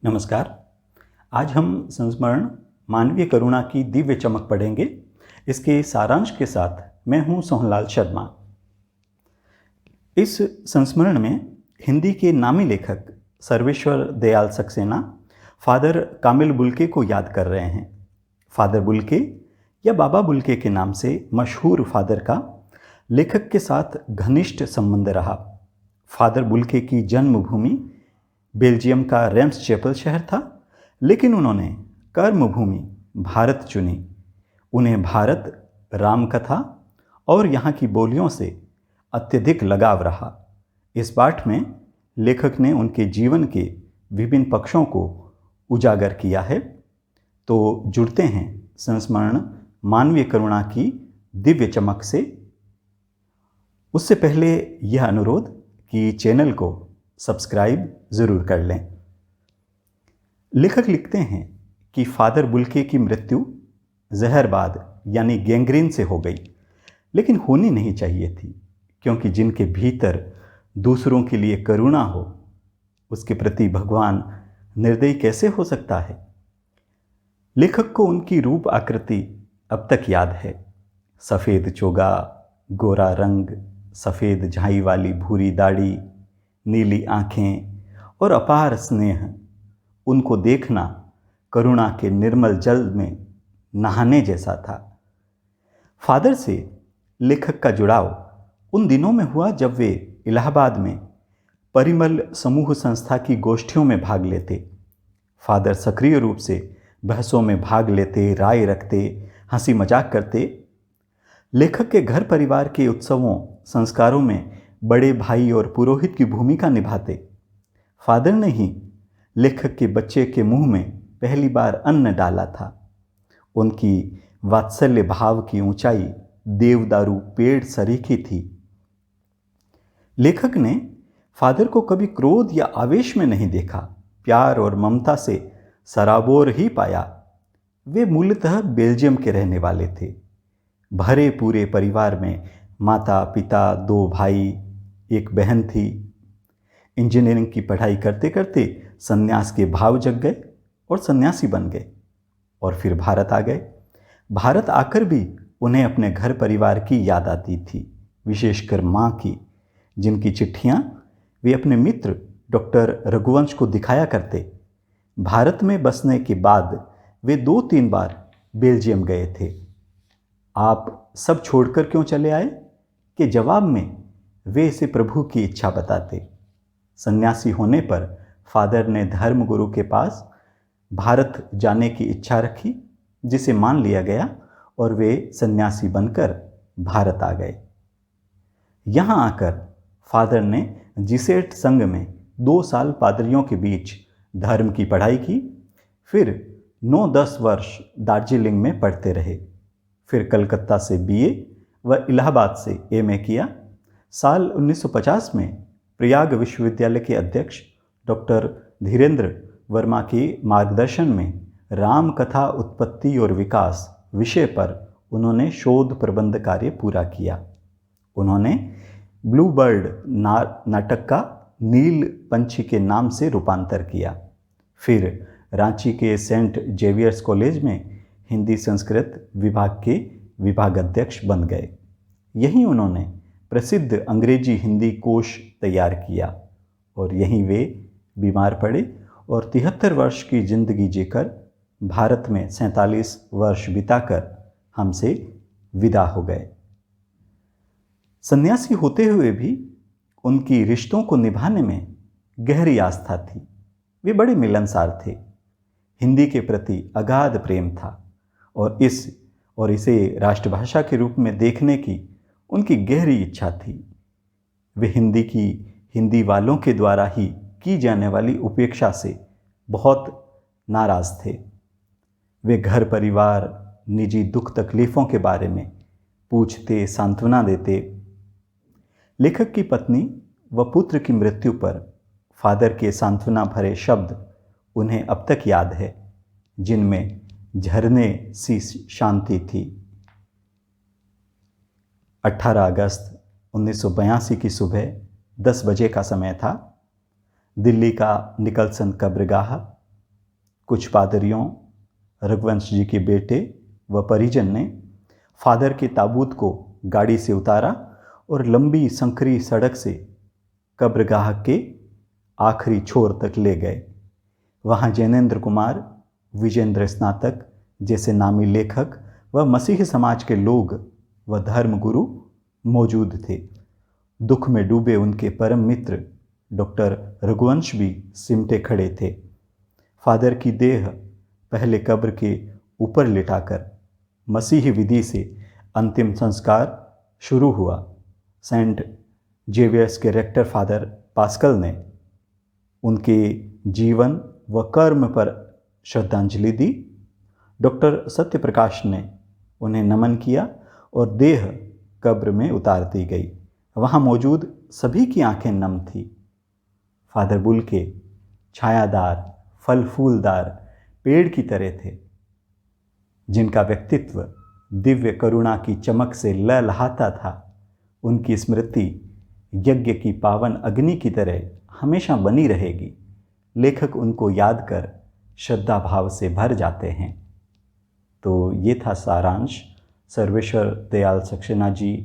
नमस्कार। आज हम संस्मरण मानवीय करुणा की दिव्य चमक पढ़ेंगे। इसके सारांश के साथ मैं हूं सोहनलाल शर्मा। इस संस्मरण में हिंदी के नामी लेखक सर्वेश्वर दयाल सक्सेना फादर कामिल बुल्के को याद कर रहे हैं। फादर बुल्के या बाबा बुल्के के नाम से मशहूर फादर का लेखक के साथ घनिष्ठ संबंध रहा। फादर बुल्के की जन्मभूमि बेल्जियम का रेम्स चैपल शहर था, लेकिन उन्होंने कर्मभूमि भारत चुनी। उन्हें भारत, रामकथा और यहाँ की बोलियों से अत्यधिक लगाव रहा। इस पाठ में लेखक ने उनके जीवन के विभिन्न पक्षों को उजागर किया है। तो जुड़ते हैं संस्मरण मानवीय करुणा की दिव्य चमक से। उससे पहले यह अनुरोध कि चैनल को सब्सक्राइब ज़रूर कर लें। लेखक लिखते हैं कि फादर बुल्के की मृत्यु जहरबाद यानी गैंग्रीन से हो गई, लेकिन होनी नहीं चाहिए थी, क्योंकि जिनके भीतर दूसरों के लिए करुणा हो उसके प्रति भगवान निर्दयी कैसे हो सकता है। लेखक को उनकी रूप आकृति अब तक याद है। सफ़ेद चोगा, गोरा रंग, सफ़ेद झाई वाली भूरी दाढ़ी, नीली आँखें और अपार स्नेह। उनको देखना करुणा के निर्मल जल में नहाने जैसा था। फादर से लेखक का जुड़ाव उन दिनों में हुआ जब वे इलाहाबाद में परिमल समूह संस्था की गोष्ठियों में भाग लेते। फादर सक्रिय रूप से बहसों में भाग लेते, राय रखते, हंसी मजाक करते। लेखक के घर परिवार के उत्सवों संस्कारों में बड़े भाई और पुरोहित की भूमिका निभाते। फादर ने ही लेखक के बच्चे के मुंह में पहली बार अन्न डाला था। उनकी वात्सल्य भाव की ऊंचाई देवदारू पेड़ सरीखी थी। लेखक ने फादर को कभी क्रोध या आवेश में नहीं देखा, प्यार और ममता से सराबोर ही पाया। वे मूलतः बेल्जियम के रहने वाले थे। भरे पूरे परिवार में माता, पिता, 2 भाई, 1 बहन थी। इंजीनियरिंग की पढ़ाई करते करते सन्यास के भाव जग गए और सन्यासी बन गए और फिर भारत आ गए। भारत आकर भी उन्हें अपने घर परिवार की याद आती थी, विशेषकर माँ की, जिनकी चिट्ठियाँ वे अपने मित्र डॉक्टर रघुवंश को दिखाया करते। भारत में बसने के बाद वे 2-3 बार बेल्जियम गए थे। आप सब छोड़कर क्यों चले आए के जवाब में वे इसे प्रभु की इच्छा बताते। सन्यासी होने पर फादर ने धर्मगुरु के पास भारत जाने की इच्छा रखी, जिसे मान लिया गया और वे सन्यासी बनकर भारत आ गए। यहाँ आकर फादर ने जिसेट संघ में 2 साल पादरियों के बीच धर्म की पढ़ाई की। फिर 9-10 वर्ष दार्जिलिंग में पढ़ते रहे। फिर कलकत्ता से बीए व इलाहाबाद से एमए किया। साल 1950 में प्रयाग विश्वविद्यालय के अध्यक्ष डॉक्टर धीरेन्द्र वर्मा के मार्गदर्शन में राम कथा उत्पत्ति और विकास विषय पर उन्होंने शोध प्रबंध कार्य पूरा किया। उन्होंने ब्लू बर्ड नाटक का नील पंछी के नाम से रूपांतर किया। फिर रांची के सेंट जेवियर्स कॉलेज में हिंदी संस्कृत विभाग के विभागाध्यक्ष बन गए। यहीं उन्होंने प्रसिद्ध अंग्रेजी हिंदी कोश तैयार किया और यहीं वे बीमार पड़े और 73 वर्ष की जिंदगी जीकर भारत में 47 वर्ष बिताकर हमसे विदा हो गए। सन्यासी होते हुए भी उनकी रिश्तों को निभाने में गहरी आस्था थी। वे बड़े मिलनसार थे। हिंदी के प्रति अगाध प्रेम था और इसे राष्ट्रभाषा के रूप में देखने की उनकी गहरी इच्छा थी। वे हिंदी वालों के द्वारा ही की जाने वाली उपेक्षा से बहुत नाराज थे। वे घर परिवार, निजी दुख तकलीफ़ों के बारे में पूछते, सांत्वना देते। लेखक की पत्नी व पुत्र की मृत्यु पर फादर के सांत्वना भरे शब्द उन्हें अब तक याद है, जिनमें झरने सी शांति थी। 18 अगस्त 1982 की सुबह 10 बजे का समय था। दिल्ली का निकलसन कब्रगाह कुछ पादरियों, रघुवंश जी के बेटे व परिजन ने फादर के ताबूत को गाड़ी से उतारा और लंबी संकरी सड़क से कब्रगाह के आखिरी छोर तक ले गए। वहाँ जैनेन्द्र कुमार, विजेंद्र स्नातक जैसे नामी लेखक व मसीही समाज के लोग व धर्मगुरु मौजूद थे। दुख में डूबे उनके परम मित्र डॉक्टर रघुवंश भी सिमटे खड़े थे। फादर की देह पहले कब्र के ऊपर लिटाकर मसीही विधि से अंतिम संस्कार शुरू हुआ। सेंट जेवियर्स के रेक्टर फादर पास्कल ने उनके जीवन व कर्म पर श्रद्धांजलि दी। डॉक्टर सत्यप्रकाश ने उन्हें नमन किया और देह कब्र में उतार दी गई। वहाँ मौजूद सभी की आंखें नम थी। फादर बुल्के छायादार, फल फूलदार पेड़ की तरह थे, जिनका व्यक्तित्व दिव्य करुणा की चमक से लहलहाता था। उनकी स्मृति यज्ञ की पावन अग्नि की तरह हमेशा बनी रहेगी। लेखक उनको याद कर श्रद्धा भाव से भर जाते हैं। तो ये था सारांश सर्वेश्वर दयाल सक्सेना जी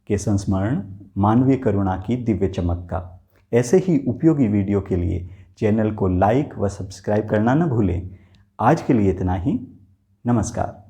के संस्मरण मानवीय करुणा की दिव्य चमक का। ऐसे ही उपयोगी वीडियो के लिए चैनल को लाइक व सब्सक्राइब करना न भूलें। आज के लिए इतना ही। नमस्कार।